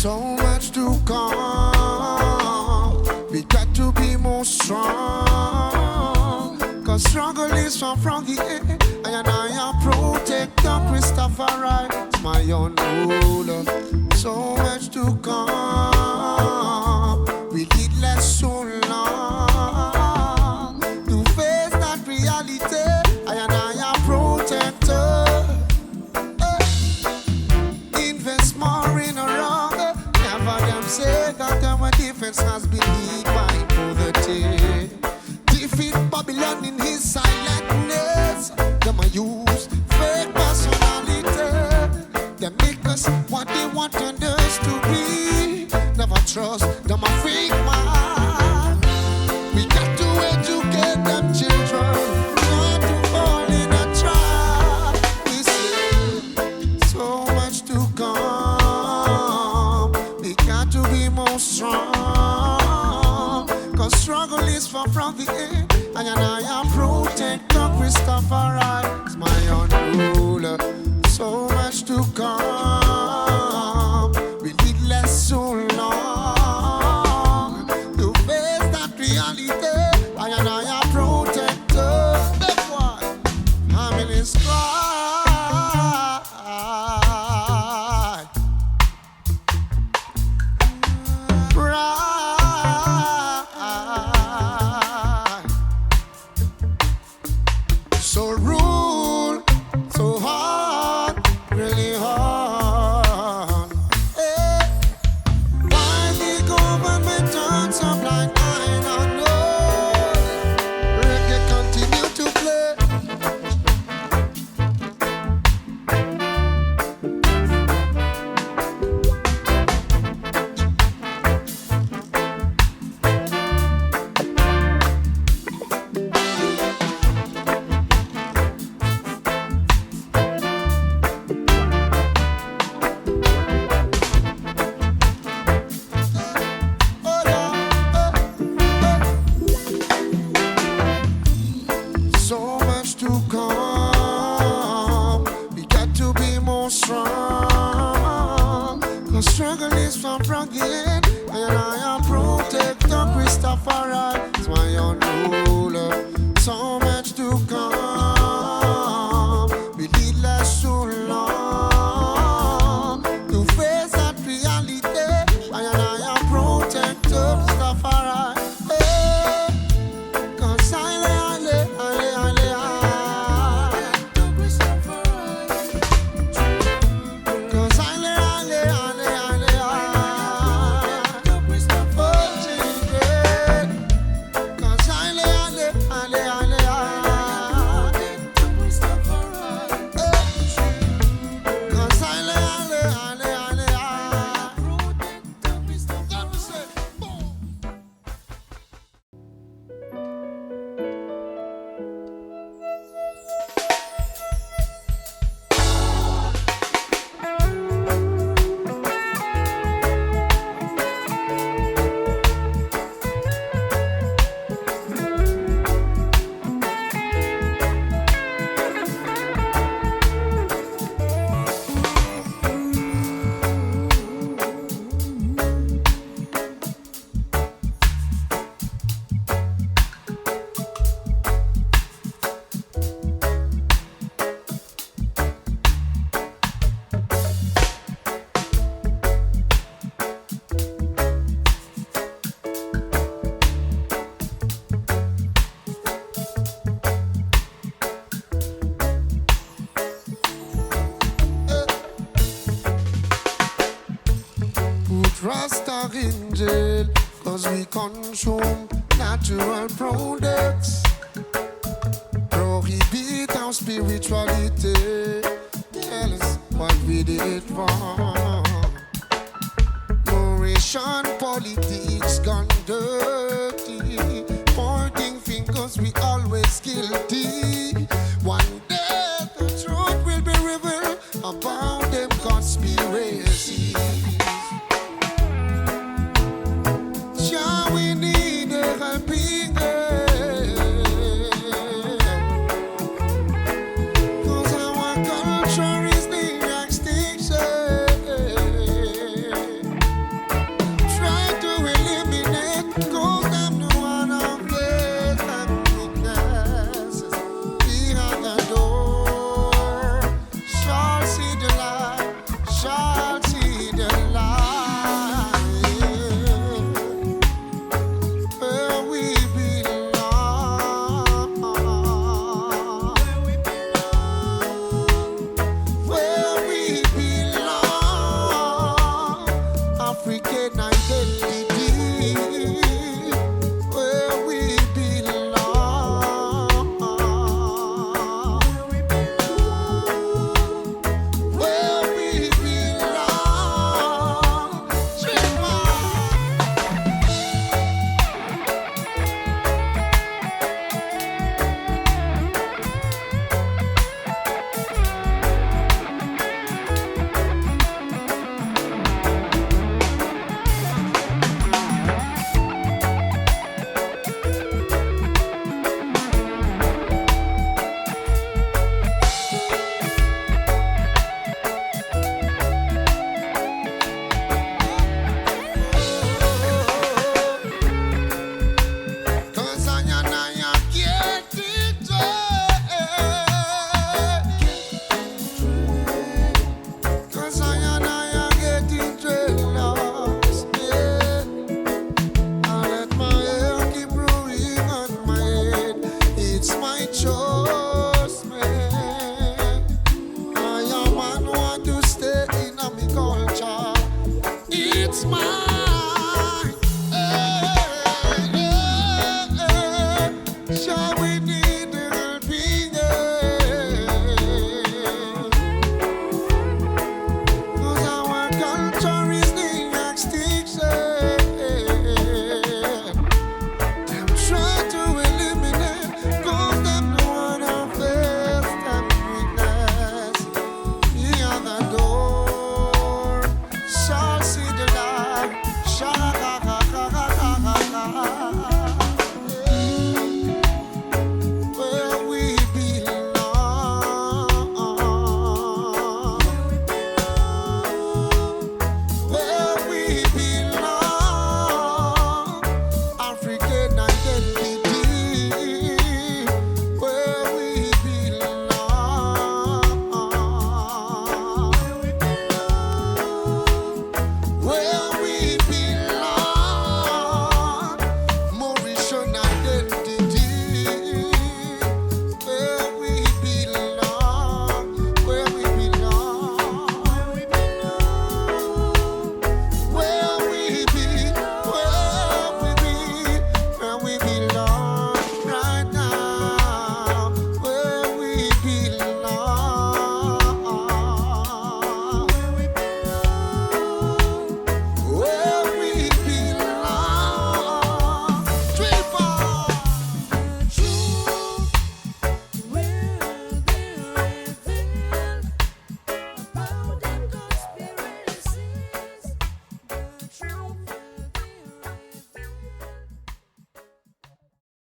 So much to come. We got to be more strong. Cause struggle is far from the end. And I am protector, Christopher Wright, my own ruler. So much to come. We did less so long to face that reality. And I am protector. Invest more in a wrong. Never them say that our defense has been hit by poverty. Defeat Babylon in his silentness. Them a use fake personality. They make us what they want us to be. Never trust them a fake man. We got to educate them children not to fall in a trap. We see so much to come. We got to be more strong. Cause struggle is far from the end. And I am protector, Christopher Wright, my own ruler. So much to come. We need less so long to face that reality. And I am protector. That's why I'm in his cry. So rule, so hard, really hard. Hey. Why the government turns a blind eye on us? Reggae continue to play. So much to come. We got to be more strong. Cause struggle is far from the end. And I am protector, Christopher Wright, my own ruler. So much to come. We need less so long to face that reality. And I am protector, Christopher Wright. Hey. Cause I lay. Cause I lay. Oh, children. Cause I lay. Cause I lay. Put Rasta in jail, cause we consume natural products. Prohibit our spirituality. Tell us what we did wrong. Mauritian politics gone dirty. Pointing fingers, we always guilty. One day the truth will be revealed about them conspiracies. Yeah, we need a helping hand. Cause our culture is near extinction. It's mine.